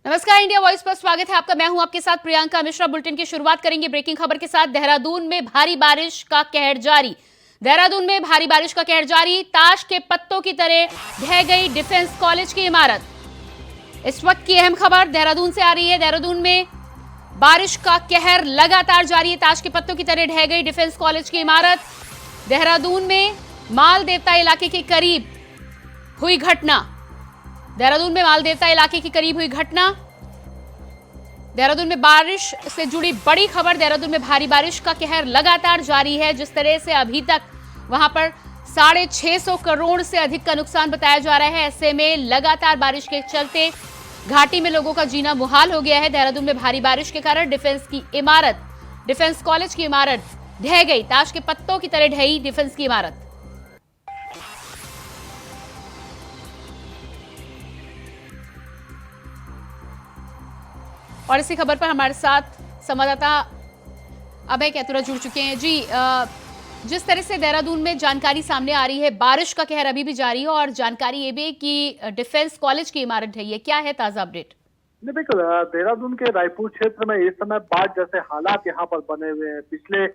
नमस्कार, India voice पर स्वागत है आपका। मैं हूं आपके साथ प्रियंका मिश्रा। बुलेटिन की शुरुआत करेंगे ब्रेकिंग खबर के साथ। देहरादून में भारी बारिश का कहर जारी। देहरादून में भारी बारिश का कहर जारी। ताश के पत्तों की तरह ढह गई डिफेंस कॉलेज की इमारत। इस वक्त की अहम खबर देहरादून से आ रही है। देहरादून में बारिश का कहर लगातार जारी है। ताश के पत्तों की तरह ढह गई डिफेंस कॉलेज की इमारत। देहरादून में माल देवता इलाके के करीब हुई घटना। देहरादून में माल देवता इलाके के करीब हुई घटना। देहरादून में बारिश से जुड़ी बड़ी खबर। देहरादून में भारी बारिश का कहर लगातार जारी है। जिस तरह से अभी तक वहां पर 650 करोड़ से अधिक का नुकसान बताया जा रहा है। ऐसे में लगातार बारिश के चलते घाटी में लोगों का जीना मुहाल हो गया है। देहरादून में भारी बारिश के कारण डिफेंस कॉलेज की इमारत ढह गई। ताश के पत्तों की तरह ढही डिफेंस की इमारत। और इसी खबर पर हमारे साथ संवाददाता अभय कैतुरा जुड़ चुके हैं। जी, जिस तरह से देहरादून में जानकारी सामने आ रही है, बारिश का कहर अभी भी जारी है और जानकारी ये भी कि डिफेंस कॉलेज की इमारत ढही है। क्या है ताजा अपडेट? नहीं, बिल्कुल। देहरादून के रायपुर क्षेत्र में इस समय बाढ़ जैसे हालात यहाँ पर बने हुए हैं। पिछले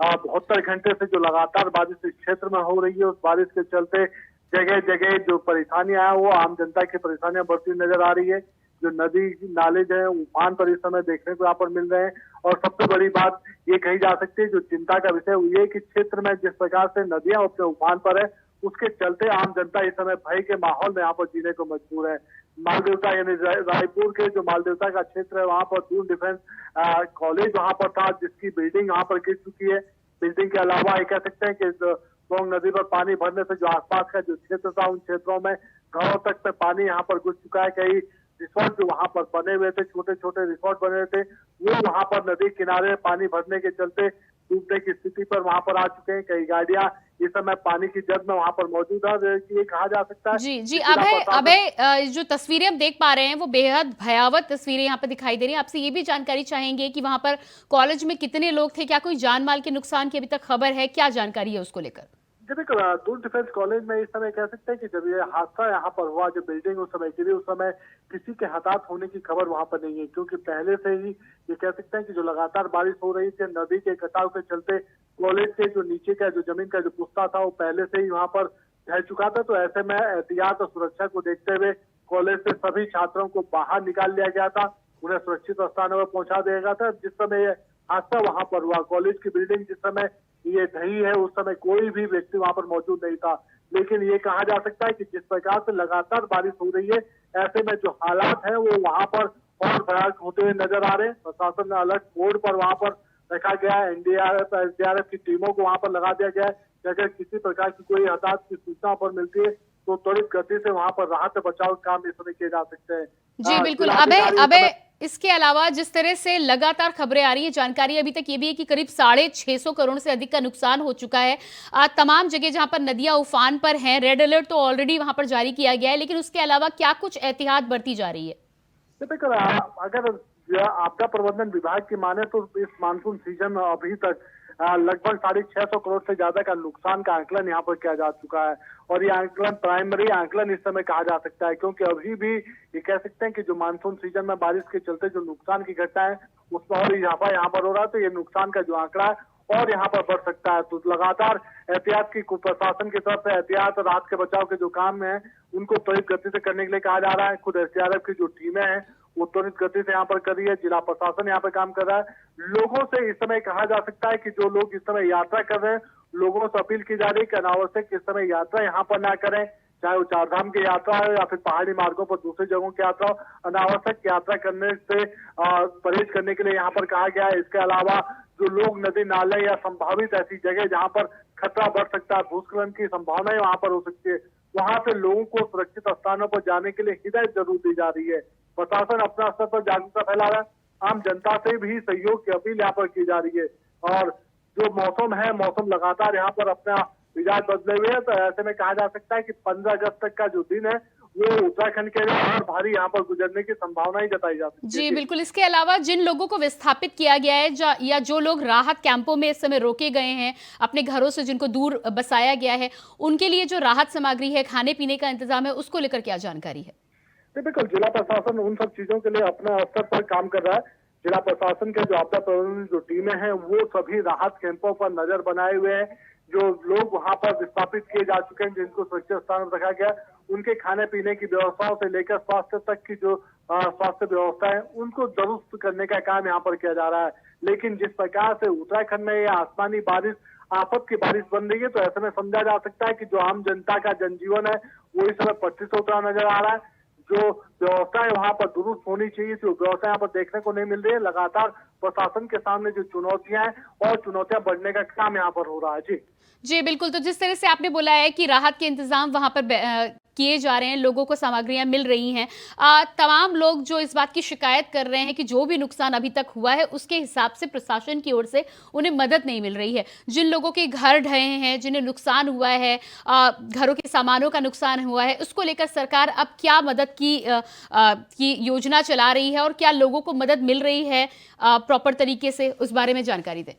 72 घंटे से जो लगातार बारिश इस क्षेत्र में हो रही है, उस बारिश के चलते जगह जगह जो परेशानियां हैं वो आम जनता की परेशानियां बढ़ती नजर आ रही है। जो नदी नाले जो है उफान पर इस समय देखने को यहाँ पर मिल रहे हैं। और सबसे बड़ी बात ये कही जा सकती है, जो चिंता का विषय ये कि क्षेत्र में जिस प्रकार से नदियां अपने उफान पर है, उसके चलते आम जनता इस समय भय के माहौल में यहाँ पर जीने को मजबूर है। मालदेवता यानी रायपुर के जो मालदेवता का क्षेत्र है, वहाँ पर दून डिफेंस कॉलेज वहाँ पर था, जिसकी बिल्डिंग वहाँ पर गिर चुकी है। बिल्डिंग के अलावा ये कह सकते हैं कि सोंग नदी पर पानी भरने से जो आसपास का जो क्षेत्र था, उन क्षेत्रों में घरों तक में पानी यहाँ पर घुस चुका है। कई रिसोर्ट जो वहाँ पर बने हुए थे, छोटे छोटे रिसोर्ट बने हुए थे, वो वहाँ पर नदी किनारे पानी भरने के चलते डूबने की स्थिति पर वहाँ पर आ चुके हैं। कई गाड़ियां इस समय पानी की जद में वहाँ पर मौजूद है। ये कहा जा सकता है। जी जी, अभय जो तस्वीरें हम देख पा रहे हैं वो बेहद भयावह तस्वीरें यहाँ पर दिखाई दे रही हैं। आपसे ये भी जानकारी चाहेंगे कि वहां पर कॉलेज में कितने लोग थे, क्या कोई जान माल के नुकसान की अभी तक खबर है, क्या जानकारी है उसको लेकर? देखो, दून डिफेंस कॉलेज में इस समय कह सकते हैं कि जब ये हादसा यहाँ पर हुआ, जो बिल्डिंग उस समय गिरी, उस समय किसी के हताहत होने की खबर वहाँ पर नहीं है। क्योंकि पहले से ही ये कह सकते हैं कि जो लगातार बारिश हो रही थी, नदी के कटाव के चलते कॉलेज के जो नीचे का जो जमीन का जो पुस्ता था, वो पहले से ही वहाँ पर ढह चुका था। तो ऐसे में एहतियात और सुरक्षा को देखते हुए कॉलेज से सभी छात्रों को बाहर निकाल लिया गया था, उन्हें सुरक्षित स्थानों पर पहुंचा दिया गया था। जिस समय ये हादसा वहाँ पर हुआ, कॉलेज की बिल्डिंग जिस समय ये ढही है, उस समय कोई भी व्यक्ति वहां पर मौजूद नहीं था। लेकिन ये कहा जा सकता है कि जिस प्रकार से लगातार बारिश हो रही है, ऐसे में जो हालात हैं वो वहां पर और भयानक होते हुए नजर आ रहे हैं। प्रशासन ने अलर्ट मोड पर वहां पर रखा गया है। एनडीआरएफ एसडीआरएफ की टीमों को वहां पर लगा दिया गया है कि अगर किसी प्रकार की कोई हताहत की सूचना पर मिलती है तो त्वरित गति से वहां पर राहत बचाव काम इस समय किए जा सकते हैं। जी बिल्कुल। अबे इसके अलावा जिस तरह से लगातार खबरें आ रही है, जानकारी अभी तक ये भी है कि करीब 650 करोड़ से अधिक का नुकसान हो चुका है। तमाम जगह जहां पर नदियां उफान पर हैं, रेड अलर्ट तो ऑलरेडी वहां पर जारी किया गया है, लेकिन उसके अलावा क्या कुछ एहतियात बरती जा रही है? देखो, अगर आपदा प्रबंधन विभाग की माने तो इस मानसून सीजन में अभी तक लगभग 650 करोड़ से ज्यादा का नुकसान का आंकलन यहाँ पर किया जा चुका है। और ये आंकलन प्राइमरी आंकलन इस समय कहा जा सकता है, क्योंकि अभी भी ये कह सकते हैं कि जो मानसून सीजन में बारिश के चलते जो नुकसान की घटना है, उसमें और इजाफा यहाँ पर हो रहा है। तो ये नुकसान का जो आंकड़ा है और यहाँ पर बढ़ सकता है। तो लगातार एहतियात की प्रशासन की तरफ से एहतियात और राहत के बचाव के जो काम है, उनको त्वरित गति से करने के लिए कहा जा रहा है। खुद एसडीआरएफ की जो टीमें हैं वो त्वरित गति से यहाँ पर कर रही है। जिला प्रशासन यहाँ पर काम कर रहा है। लोगों से इस समय कहा जा सकता है कि जो लोग इस समय यात्रा कर रहे हैं, लोगों से अपील की जा रही है कि अनावश्यक इस समय यात्रा यहाँ पर ना करें, चाहे वो चारधाम की यात्रा हो या फिर पहाड़ी मार्गों पर दूसरी जगहों की यात्रा हो। अनावश्यक यात्रा करने से परहेज करने के लिए यहाँ पर कहा गया है। इसके अलावा जो लोग नदी नाले या संभावित ऐसी जगह जहाँ पर खतरा बढ़ सकता है, भूस्खलन की संभावनाएं वहां पर हो सकती है, वहां से लोगों को सुरक्षित स्थानों पर जाने के लिए हिदायत जरूर दी जा रही है। प्रशासन अपना स्तर पर जागरूकता फैला रहा है। आम जनता से भी सहयोग की अपील यहाँ पर की जा रही है। और जो मौसम है, मौसम लगातार यहाँ पर अपना मिजाज बदले हुए है। तो ऐसे में कहा जा सकता है कि 15 अगस्त तक का जो दिन है वो उत्तराखंड के लिए और भारी यहाँ पर गुजरने की संभावनाएं जताई जा सकती है। जी बिल्कुल। इसके अलावा जिन लोगों को विस्थापित किया गया है या जो लोग राहत कैंपों में इस समय रोके गए हैं, अपने घरों से जिनको दूर बसाया गया है, उनके लिए जो राहत सामग्री है, खाने पीने का इंतजाम है, उसको लेकर क्या जानकारी है? जी बिल्कुल, जिला प्रशासन उन सब चीजों के लिए अपने स्तर पर काम कर रहा है। जिला प्रशासन के जो आपदा प्रबंधन जो टीमें हैं वो सभी राहत कैंपों पर नजर बनाए हुए हैं। जो लोग वहां पर विस्थापित किए जा चुके हैं, जिनको सुरक्षित स्थान पर रखा गया, उनके खाने पीने की व्यवस्थाओं से लेकर स्वास्थ्य तक की जो स्वास्थ्य व्यवस्था है उनको दुरुस्त करने का काम यहाँ पर किया जा रहा है। लेकिन जिस प्रकार से उत्तराखंड में यह आसमानी बारिश आफत की बारिश बन रही है, तो ऐसे में समझा जा सकता है कि जो आम जनता का जनजीवन है वो इस समय पटरी से उतरा नजर आ रहा है। जो व्यवस्था है वहां पर दुरुस्त होनी चाहिए, जो व्यवस्था यहाँ पर देखने को नहीं मिल रही है। लगातार प्रशासन के सामने जो चुनौतियां हैं और चुनौतियां बढ़ने का काम यहाँ पर हो रहा है। जी बिल्कुल। तो जिस तरह से आपने बोला है कि राहत के इंतजाम वहां पर किए जा रहे हैं, लोगों को सामग्रियां मिल रही हैं, तमाम लोग जो इस बात की शिकायत कर रहे हैं कि जो भी नुकसान अभी तक हुआ है उसके हिसाब से प्रशासन की ओर से उन्हें मदद नहीं मिल रही है। जिन लोगों के घर ढहे हैं, जिन्हें नुकसान हुआ है, घरों के सामानों का नुकसान हुआ है, उसको लेकर सरकार अब क्या मदद की योजना चला रही है और क्या लोगों को मदद मिल रही है प्रॉपर तरीके से, उस बारे में जानकारी दें।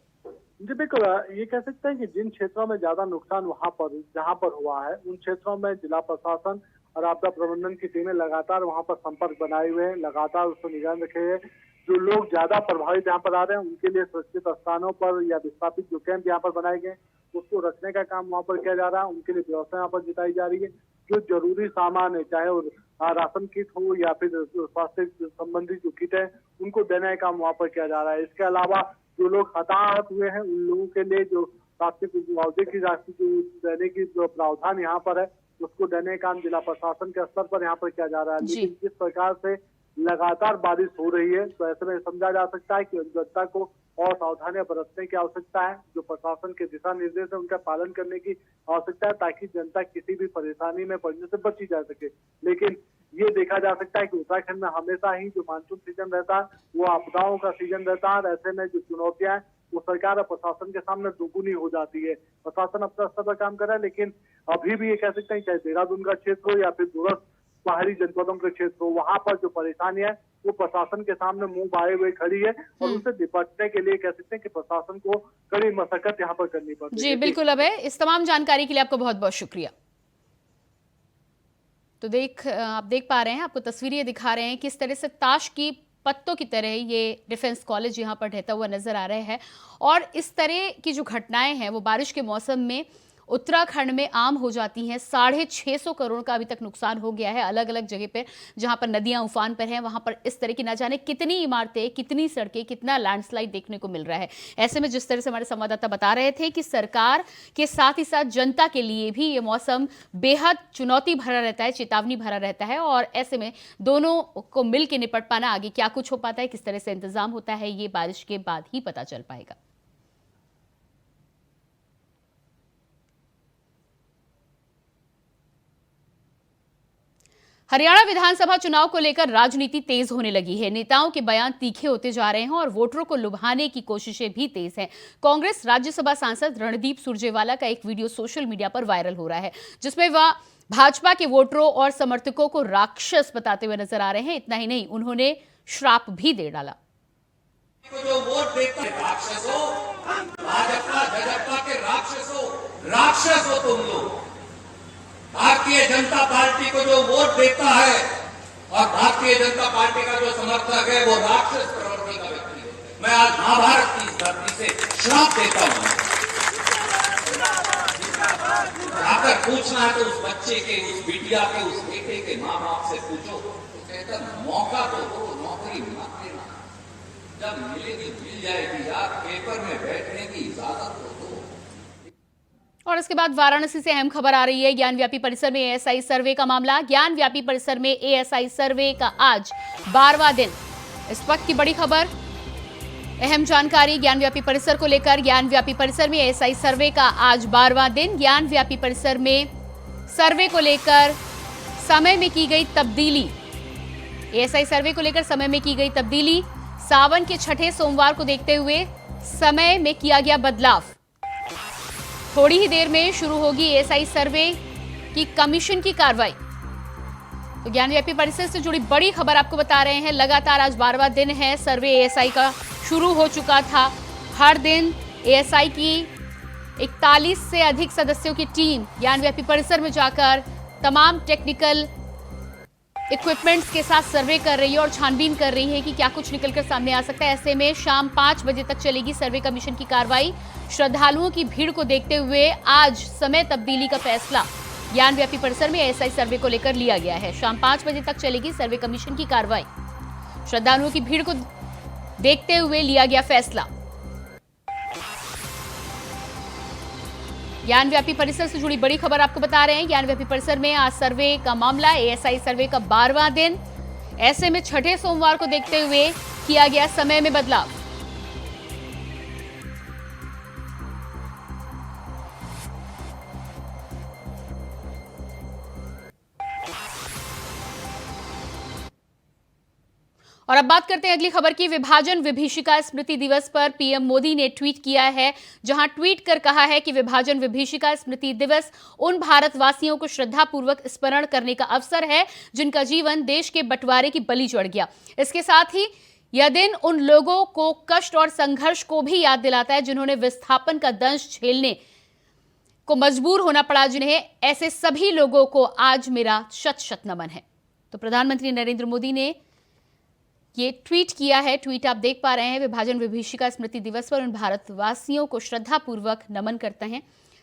जी बिल्कुल, ये कह सकते हैं कि जिन क्षेत्रों में ज्यादा नुकसान वहां पर जहां पर हुआ है उन क्षेत्रों में जिला प्रशासन और आपदा प्रबंधन की टीमें लगातार वहां पर संपर्क बनाए हुए हैं, लगातार उस पर निगरानी रखे हुए हैं। जो लोग ज्यादा प्रभावित यहाँ पर आ रहे हैं उनके लिए सुरक्षित स्थानों पर या विस्थापित जो कैंप यहाँ पर बनाए गए उसको रखने का काम वहाँ पर किया जा रहा है। उनके लिए व्यवस्था यहाँ पर जुटाई जा रही है। जो जरूरी सामान है, चाहे वो राशन किट हो या फिर स्वास्थ्य संबंधी जो किट है, उनको देने का काम वहाँ पर किया जा रहा है। इसके अलावा जो लोग हताहत हुए हैं उन लोगों के लिए जो प्राथमिक मुआवजे की राशि जो देने की जो प्रावधान यहाँ पर है उसको देने का काम जिला प्रशासन के स्तर पर यहाँ पर किया जा रहा है। लेकिन जिस प्रकार से लगातार बारिश हो रही है तो ऐसे में समझा जा सकता है कि जनता को और सावधानियां बरतने की आवश्यकता है। जो प्रशासन के दिशा निर्देश है उनका पालन करने की आवश्यकता है ताकि जनता किसी भी परेशानी में पड़ने से बची जा सके। लेकिन ये देखा जा सकता है कि उत्तराखंड में हमेशा ही जो मानसून सीजन रहता है वो आपदाओं का सीजन रहता है। ऐसे में जो चुनौतियां हैं वो सरकार और प्रशासन के सामने दोगुनी हो जाती है। प्रशासन अपने स्तर पर काम कर रहा है, लेकिन अभी भी ये कह सकते हैं चाहे देहरादून का क्षेत्र हो या फिर दूरस्थ पहाड़ी जनपदों के क्षेत्र हो, वहां पर जो परेशानी है वो प्रशासन के सामने मुंह बाए हुए खड़ी है और उनसे निपटने के लिए कह सकते हैं कि प्रशासन को कड़ी मशक्कत यहाँ पर करनी पड़ती है। जी बिल्कुल अभय, इस तमाम जानकारी के लिए आपको बहुत बहुत शुक्रिया। तो आप देख पा रहे हैं, आपको तस्वीरें दिखा रहे हैं किस तरह से ताश की पत्तों की तरह ये डिफेंस कॉलेज यहाँ पर ढहता हुआ नजर आ रहा है। और इस तरह की जो घटनाएं हैं वो बारिश के मौसम में उत्तराखंड में आम हो जाती हैं। 650 करोड़ का अभी तक नुकसान हो गया है अलग अलग जगह पर, जहां पर नदियां उफान पर हैं, वहां पर इस तरह की ना जाने कितनी इमारतें, कितनी सड़कें, कितना लैंडस्लाइड देखने को मिल रहा है। ऐसे में जिस तरह से हमारे संवाददाता बता रहे थे कि सरकार के साथ ही साथ जनता के लिए भी ये मौसम बेहद चुनौती भरा रहता है, चेतावनी भरा रहता है। और ऐसे में दोनों को मिल के निपट पाना, आगे क्या कुछ हो पाता है, किस तरह से इंतजाम होता है, ये बारिश के बाद ही पता चल पाएगा। हरियाणा विधानसभा चुनाव को लेकर राजनीति तेज होने लगी है। नेताओं के बयान तीखे होते जा रहे हैं और वोटरों को लुभाने की कोशिशें भी तेज हैं। कांग्रेस राज्यसभा सांसद रणदीप सुरजेवाला का एक वीडियो सोशल मीडिया पर वायरल हो रहा है, जिसमें वह भाजपा के वोटरों और समर्थकों को राक्षस बताते हुए नजर आ रहे हैं। इतना ही नहीं, उन्होंने श्राप भी दे डाला। जो वोट देता है राक्षसों, भाजपा के राक्षस हो तुम लोग। भारतीय जनता पार्टी को जो वोट देता है और भारतीय जनता पार्टी का जो समर्थक है वो राक्षस प्रवृत्ति का व्यक्ति है। मैं आज महाभारत की इस धरती से श्राप देता हूं। अगर पूछना है तो उस बच्चे के, उस बिटिया के, उस बेटे के माँ बाप से पूछो। तो कहता मौका तो दो, नौकरी मत देना, जब मिलेगी मिल जाएगी यार, पेपर में बैठने की इजाजत हो दो। और इसके बाद वाराणसी से अहम खबर आ रही है। ज्ञानव्यापी परिसर में एएसआई सर्वे का मामला। ज्ञानव्यापी परिसर में एएसआई सर्वे का आज 12वां दिन। इस वक्त की बड़ी खबर, अहम जानकारी ज्ञानव्यापी परिसर को लेकर। ज्ञानव्यापी परिसर में एएसआई सर्वे का आज 12वां दिन। ज्ञानव्यापी परिसर में सर्वे को लेकर समय में की गई तब्दीली। एएसआई सर्वे को लेकर समय में की गई तब्दीली। सावन के छठे सोमवार को देखते हुए समय में किया गया बदलाव। थोड़ी ही देर में शुरू होगी एएसआई सर्वे की कमीशन की कार्रवाई। तो ज्ञानव्यापी परिसर से जुड़ी बड़ी खबर आपको बता रहे हैं। लगातार आज 12वां दिन है, सर्वे एएसआई का शुरू हो चुका था। हर दिन एएसआई की 41 से अधिक सदस्यों की टीम ज्ञानव्यापी परिसर में जाकर तमाम टेक्निकल इक्विपमेंट्स के साथ सर्वे कर रही है और छानबीन कर रही है कि क्या कुछ निकलकर सामने आ सकता है। ऐसे में शाम 5 बजे तक चलेगी सर्वे कमीशन की कार्रवाई। श्रद्धालुओं की भीड़ को देखते हुए आज समय तब्दीली का फैसला ज्ञानव्यापी परिसर में एएसआई सर्वे को लेकर लिया गया है। शाम 5 बजे तक चलेगी सर्वे कमीशन की कार्रवाई। श्रद्धालुओं की भीड़ को देखते हुए लिया गया फैसला। ज्ञानव्यापी परिसर से जुड़ी बड़ी खबर आपको बता रहे हैं। ज्ञानव्यापी परिसर में आज सर्वे का मामला, एएसआई सर्वे का 12वां दिन। ऐसे में छठे सोमवार को देखते हुए किया गया समय में बदलाव। और अब बात करते हैं अगली खबर की। विभाजन विभीषिका स्मृति दिवस पर पीएम मोदी ने ट्वीट किया है, जहां ट्वीट कर कहा है कि विभाजन विभीषिका स्मृति दिवस उन भारतवासियों को श्रद्धापूर्वक स्मरण करने का अवसर है जिनका जीवन देश के बंटवारे की बलि चढ़ गया। इसके साथ ही यह दिन उन लोगों को कष्ट और संघर्ष को भी याद दिलाता है जिन्होंने विस्थापन का दंश झेलने को मजबूर होना पड़ा। जिन्हें ऐसे सभी लोगों को आज मेरा शत शत नमन है। तो प्रधानमंत्री नरेंद्र मोदी ने ये ट्वीट किया है। ट्वीट आप देख पा रहे हैं। विभाजन विभीषिका स्मृति दिवस पर उन भारतवासियों को श्रद्धापूर्वक नमन करते हैं।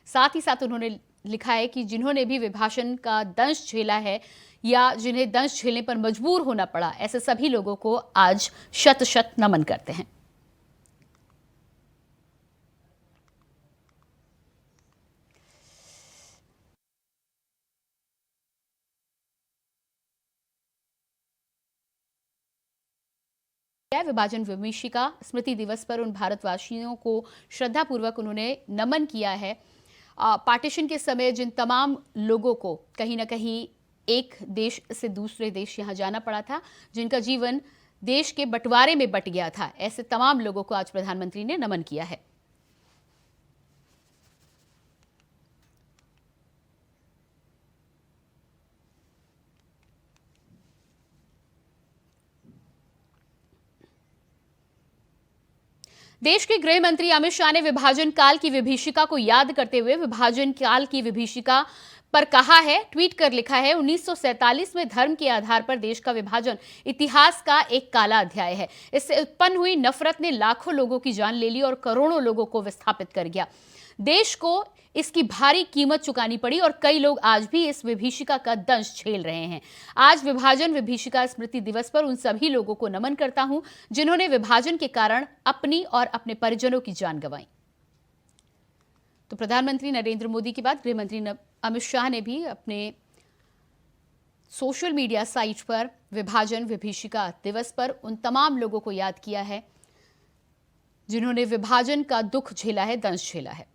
साथ ही साथ उन्होंने लिखा है कि जिन्होंने भी विभाजन का दंश झेला है या जिन्हें दंश झेलने पर मजबूर होना पड़ा, ऐसे सभी लोगों को आज शत शत नमन करते हैं। विभाजन विभीषिका स्मृति दिवस पर उन भारतवासियों को श्रद्धापूर्वक उन्होंने नमन किया है। पार्टीशन के समय जिन तमाम लोगों को कहीं ना कहीं एक देश से दूसरे देश यहां जाना पड़ा था, जिनका जीवन देश के बंटवारे में बट गया था, ऐसे तमाम लोगों को आज प्रधानमंत्री ने नमन किया है। देश के गृह मंत्री अमित शाह ने विभाजन काल की विभीषिका को याद करते हुए विभाजन काल की विभीषिका पर कहा है, ट्वीट कर लिखा है, 1947 में धर्म के आधार पर देश का विभाजन इतिहास का एक काला अध्याय है। इससे उत्पन्न हुई नफरत ने लाखों लोगों की जान ले ली और करोड़ों लोगों को विस्थापित कर गया। देश को इसकी भारी कीमत चुकानी पड़ी और कई लोग आज भी इस विभीषिका का दंश झेल रहे हैं। आज विभाजन विभीषिका स्मृति दिवस पर उन सभी लोगों को नमन करता हूं जिन्होंने विभाजन के कारण अपनी और अपने परिजनों की जान गंवाई। तो प्रधानमंत्री नरेंद्र मोदी के बाद गृह मंत्री अमित शाह ने भी अपने सोशल मीडिया साइट पर विभाजन विभीषिका दिवस पर उन तमाम लोगों को याद किया है जिन्होंने विभाजन का दुख झेला है, दंश झेला है।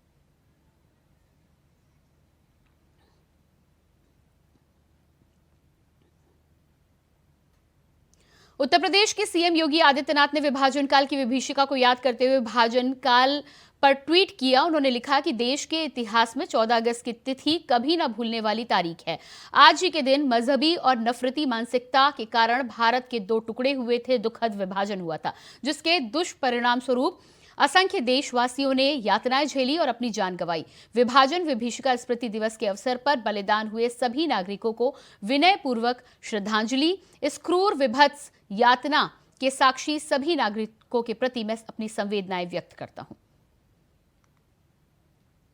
उत्तर प्रदेश के सीएम योगी आदित्यनाथ ने विभाजन काल की विभीषिका को याद करते हुए विभाजन काल पर ट्वीट किया। उन्होंने लिखा कि देश के इतिहास में 14 अगस्त की तिथि कभी न भूलने वाली तारीख है। आज ही के दिन मजहबी और नफरती मानसिकता के कारण भारत के 2 टुकड़े हुए थे, दुखद विभाजन हुआ था, जिसके दुष्परिणाम स्वरूप असंख्य देशवासियों ने यातनाएं झेली और अपनी जान गंवाई। विभाजन विभीषिका स्मृति दिवस के अवसर पर बलिदान हुए सभी नागरिकों को विनयपूर्वक श्रद्धांजलि। इस क्रूर विभत्स यातना के साक्षी सभी नागरिकों के प्रति मैं अपनी संवेदनाएं व्यक्त करता हूं।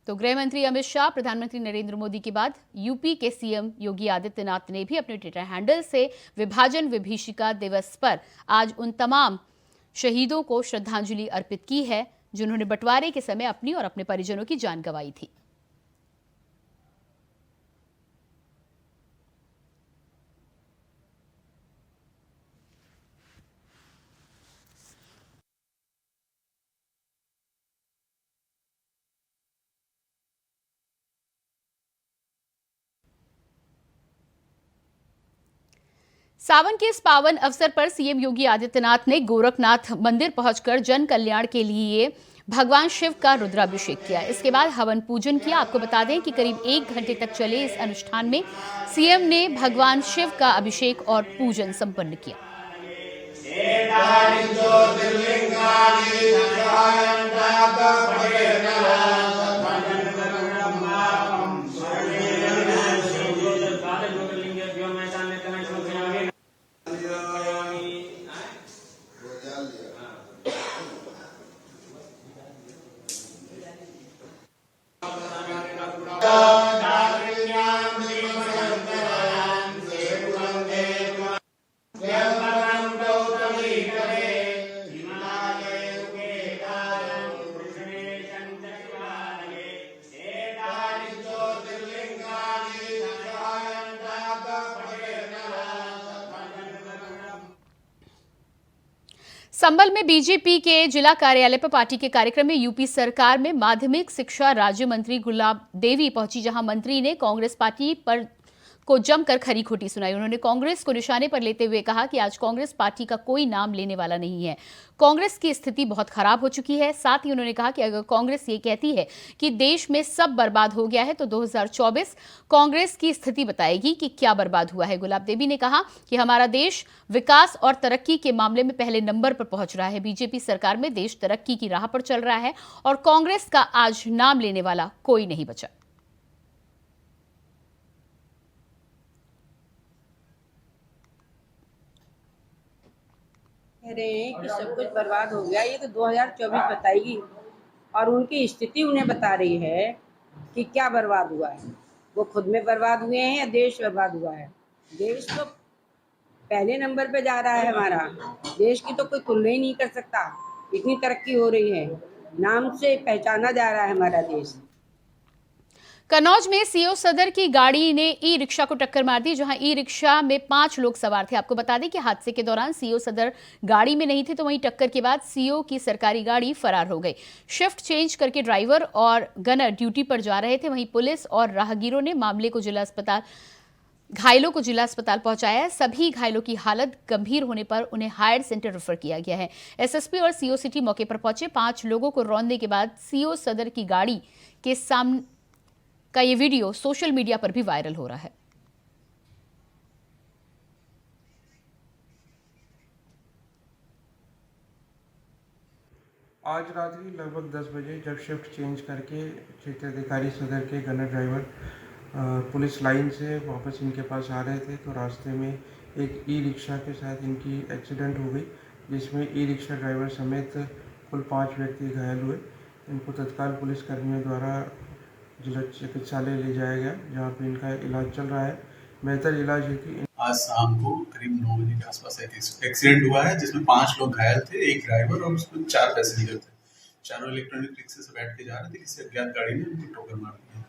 तो गृह मंत्री अमित शाह, प्रधानमंत्री नरेंद्र मोदी के बाद यूपी के सीएम योगी आदित्यनाथ ने भी अपने ट्विटर हैंडल से विभाजन विभीषिका दिवस पर आज उन तमाम शहीदों को श्रद्धांजलि अर्पित की है जिन्होंने बंटवारे के समय अपनी और अपने परिजनों की जान गंवाई थी। सावन के इस पावन अवसर पर सीएम योगी आदित्यनाथ ने गोरखनाथ मंदिर पहुंचकर जन कल्याण के लिए भगवान शिव का रुद्राभिषेक किया। इसके बाद हवन पूजन किया। आपको बता दें कि करीब 1 घंटे तक चले इस अनुष्ठान में सीएम ने भगवान शिव का अभिषेक और पूजन संपन्न किया। संभल में बीजेपी के जिला कार्यालय पर पार्टी के कार्यक्रम में यूपी सरकार में माध्यमिक शिक्षा राज्य मंत्री गुलाब देवी पहुंची, जहां मंत्री ने कांग्रेस पार्टी पर को जमकर खरी खोटी सुनाई। उन्होंने कांग्रेस को निशाने पर लेते हुए कहा कि आज कांग्रेस पार्टी का कोई नाम लेने वाला नहीं है, कांग्रेस की स्थिति बहुत खराब हो चुकी है। साथ ही उन्होंने कहा कि अगर कांग्रेस ये कहती है कि देश में सब बर्बाद हो गया है तो 2024 कांग्रेस की स्थिति बताएगी कि क्या बर्बाद हुआ है। गुलाब देवी ने कहा कि हमारा देश विकास और तरक्की के मामले में पहले नंबर पर पहुंच रहा है। बीजेपी सरकार में देश तरक्की की राह पर चल रहा है और कांग्रेस का आज नाम लेने वाला कोई नहीं बचा। कह रहे हैं कि सब कुछ बर्बाद हो गया, ये तो 2024 बताएगी और उनकी स्थिति उन्हें बता रही है कि क्या बर्बाद हुआ है। वो खुद में बर्बाद हुए हैं या देश बर्बाद हुआ है। देश तो पहले नंबर पे जा रहा है हमारा, देश की तो कोई तुलना ही नहीं कर सकता, इतनी तरक्की हो रही है, नाम से पहचाना जा रहा है हमारा देश। कन्नौज में सीओ सदर की गाड़ी ने ई रिक्शा को टक्कर मार दी, जहां ई रिक्शा में 5 लोग सवार थे। आपको बता दें कि हादसे के दौरान सीओ सदर गाड़ी में नहीं थे, तो वहीं टक्कर के बाद सीओ की सरकारी गाड़ी फरार हो गई। शिफ्ट चेंज करके ड्राइवर और गनर ड्यूटी पर जा रहे थे। वहीं पुलिस और राहगीरों ने मामले को घायलों को जिला अस्पताल पहुंचाया है। सभी घायलों की हालत गंभीर होने पर उन्हें हायर सेंटर रेफर किया गया है। एसएसपी और सीओ सिटी मौके पर पहुंचे। 5 लोगों को रौंदने के बाद सीओ सदर की गाड़ी के सामने का ये वीडियो सोशल मीडिया पर भी वायरल हो रहा है। आज रात्रि लगभग 10 बजे जब शिफ्ट चेंज करके क्षेत्राधिकारी सदर के गनर ड्राइवर पुलिस लाइन से वापस इनके पास आ रहे थे, तो रास्ते में एक ई रिक्शा के साथ इनकी एक्सीडेंट हो गई, जिसमें ई रिक्शा ड्राइवर समेत कुल 5 व्यक्ति घायल हुए। इनको तत्काल पुलिस कर्मियों द्वारा जिला चिकित्सालय ले जाया गया, जहाँ पे इनका इलाज चल रहा है। बेहतर इलाज हेतु आज शाम को करीब 9 बजे के आसपास एक एक्सीडेंट हुआ है, जिसमें 5 लोग घायल थे, एक ड्राइवर और उसमें 4 पैसेंजर थे। चारों इलेक्ट्रॉनिक रिक्शे से बैठ के जा रहे थे, किसी अज्ञात गाड़ी ने उनको ठोकर मार दी,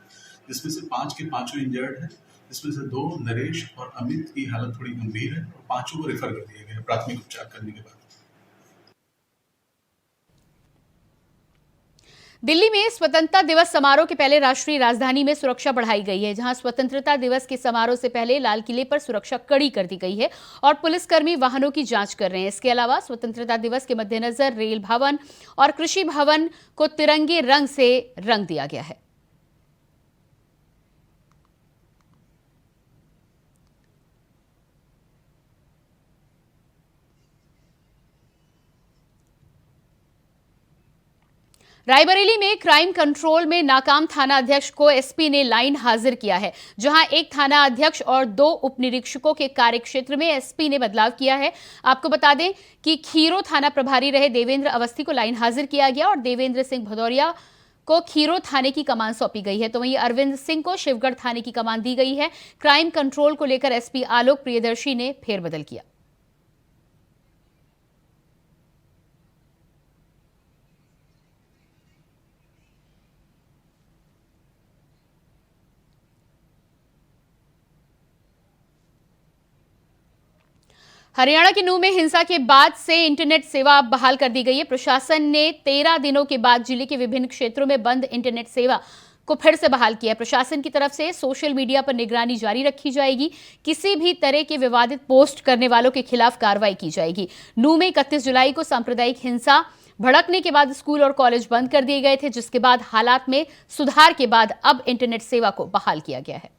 जिसमें से 5 के 5 इंजर्ड है, जिसमें से 2 नरेश और अमित की हालत थोड़ी गंभीर है और 5 को रेफर कर दिया गया प्राथमिक उपचार करने के बाद। दिल्ली में स्वतंत्रता दिवस समारोह के पहले राष्ट्रीय राजधानी में सुरक्षा बढ़ाई गई है, जहां स्वतंत्रता दिवस के समारोह से पहले लाल किले पर सुरक्षा कड़ी कर दी गई है और पुलिसकर्मी वाहनों की जांच कर रहे हैं। इसके अलावा स्वतंत्रता दिवस के मद्देनजर रेल भवन और कृषि भवन को तिरंगे रंग से रंग दिया गया है। रायबरेली में क्राइम कंट्रोल में नाकाम थाना अध्यक्ष को एसपी ने लाइन हाजिर किया है, जहां एक थाना अध्यक्ष और 2 उप निरीक्षकों के कार्यक्षेत्र में एसपी ने बदलाव किया है। आपको बता दें कि खीरो थाना प्रभारी रहे देवेंद्र अवस्थी को लाइन हाजिर किया गया और देवेंद्र सिंह भदौरिया को खीरो थाने की कमान सौंपी गई है, तो वहीं अरविंद सिंह को शिवगढ़ थाने की कमान दी गई है। क्राइम कंट्रोल को लेकर एसपी आलोक प्रियदर्शी ने फेरबदल किया। हरियाणा के नूंह में हिंसा के बाद से इंटरनेट सेवा बहाल कर दी गई है। प्रशासन ने 13 दिनों के बाद जिले के विभिन्न क्षेत्रों में बंद इंटरनेट सेवा को फिर से बहाल किया है। प्रशासन की तरफ से सोशल मीडिया पर निगरानी जारी रखी जाएगी। किसी भी तरह के विवादित पोस्ट करने वालों के खिलाफ कार्रवाई की जाएगी। नूंह में 31 जुलाई को सांप्रदायिक हिंसा भड़कने के बाद स्कूल और कॉलेज बंद कर दिए गए थे, जिसके बाद हालात में सुधार के बाद अब इंटरनेट सेवा को बहाल किया गया है।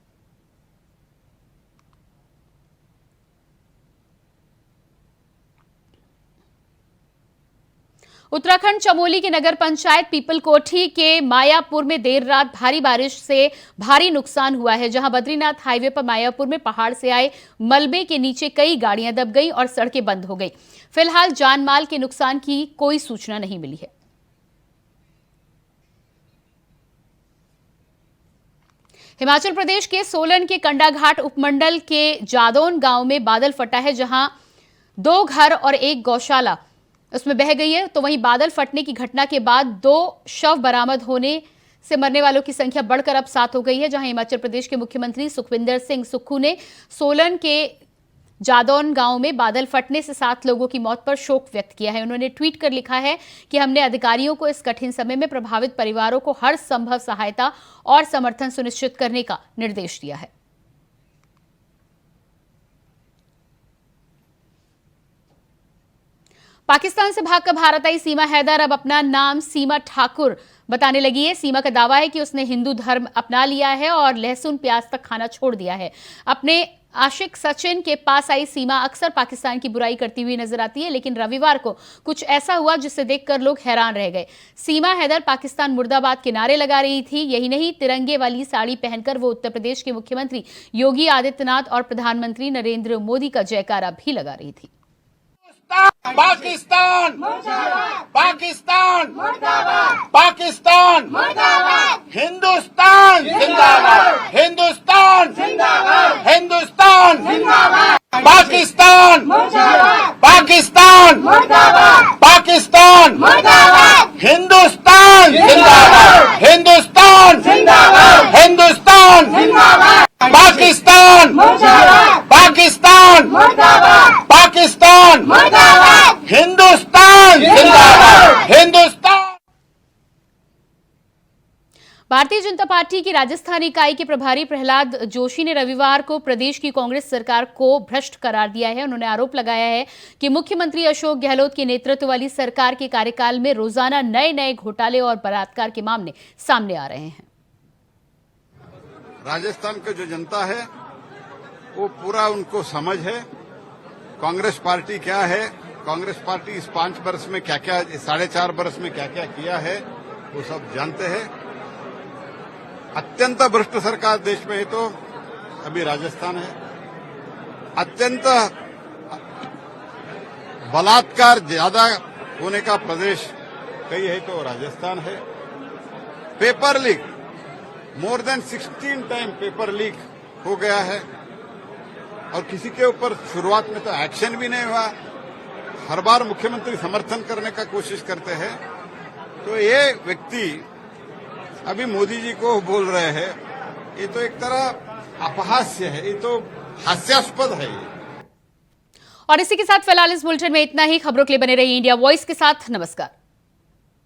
उत्तराखंड चमोली के नगर पंचायत पीपल कोठी के मायापुर में देर रात भारी बारिश से भारी नुकसान हुआ है, जहां बद्रीनाथ हाईवे पर मायापुर में पहाड़ से आए मलबे के नीचे कई गाड़ियां दब गईं और सड़कें बंद हो गई। फिलहाल जान माल के नुकसान की कोई सूचना नहीं मिली है। हिमाचल प्रदेश के सोलन के कंडाघाट उपमंडल के जादौन गांव में बादल फटा है, जहां 2 घर और 1 गौशाला उसमें बह गई है, तो वहीं बादल फटने की घटना के बाद 2 शव बरामद होने से मरने वालों की संख्या बढ़कर अब 7 हो गई है। जहां हिमाचल प्रदेश के मुख्यमंत्री सुखविंदर सिंह सुक्खू ने सोलन के जादौन गांव में बादल फटने से 7 लोगों की मौत पर शोक व्यक्त किया है। उन्होंने ट्वीट कर लिखा है कि हमने अधिकारियों को इस कठिन समय में प्रभावित परिवारों को हर संभव सहायता और समर्थन सुनिश्चित करने का निर्देश दिया है। पाकिस्तान से भागकर भारत आई सीमा हैदर अब अपना नाम सीमा ठाकुर बताने लगी है। सीमा का दावा है कि उसने हिंदू धर्म अपना लिया है और लहसुन प्याज तक खाना छोड़ दिया है। अपने आशिक सचिन के पास आई सीमा अक्सर पाकिस्तान की बुराई करती हुई नजर आती है, लेकिन रविवार को कुछ ऐसा हुआ जिसे देखकर लोग हैरान रह गए। सीमा हैदर पाकिस्तान मुर्दाबाद के नारे लगा रही थी। यही नहीं, तिरंगे वाली साड़ी पहनकर वो उत्तर प्रदेश के मुख्यमंत्री योगी आदित्यनाथ और प्रधानमंत्री नरेंद्र मोदी का जयकारा भी लगा रही थी। पाकिस्तान पाकिस्तान पाकिस्तान हिंदुस्तान जिंदाबाद हिंदुस्तान हिंदुस्तान पाकिस्तान पाकिस्तान पाकिस्तान हिंदुस्तान जिंदाबाद हिंदुस्तान हिंदुस्तान पाकिस्तान पाकिस्तान पाकिस्तान हिंदुस्तान जिंदाबाद हिंदुस्तान। भारतीय जनता पार्टी की राजस्थान इकाई के प्रभारी प्रहलाद जोशी ने रविवार को प्रदेश की कांग्रेस सरकार को भ्रष्ट करार दिया है। उन्होंने आरोप लगाया है कि मुख्यमंत्री अशोक गहलोत के नेतृत्व वाली सरकार के कार्यकाल में रोजाना नए नए घोटाले और बलात्कार के मामले सामने आ रहे हैं। राजस्थान की जो जनता है वो पूरा उनको समझ है कांग्रेस पार्टी क्या है, कांग्रेस पार्टी इस 5 वर्ष में क्या क्या, 4.5 वर्ष में क्या क्या किया है वो सब जानते हैं। अत्यंत भ्रष्ट सरकार देश में है तो अभी राजस्थान है। अत्यंत बलात्कार ज्यादा होने का प्रदेश कई है तो राजस्थान है। Paper leak more than 16 time paper leak हो गया है और किसी के ऊपर शुरुआत में तो एक्शन भी नहीं हुआ। हर बार मुख्यमंत्री समर्थन करने का कोशिश करते हैं। तो ये व्यक्ति अभी मोदी जी को बोल रहे हैं, ये तो एक तरह अपहास्य है, ये तो हास्यास्पद है। और इसी के साथ फिलहाल इस बुलेटिन में इतना ही। खबरों के लिए बने रहिए इंडिया वॉइस के साथ। नमस्कार।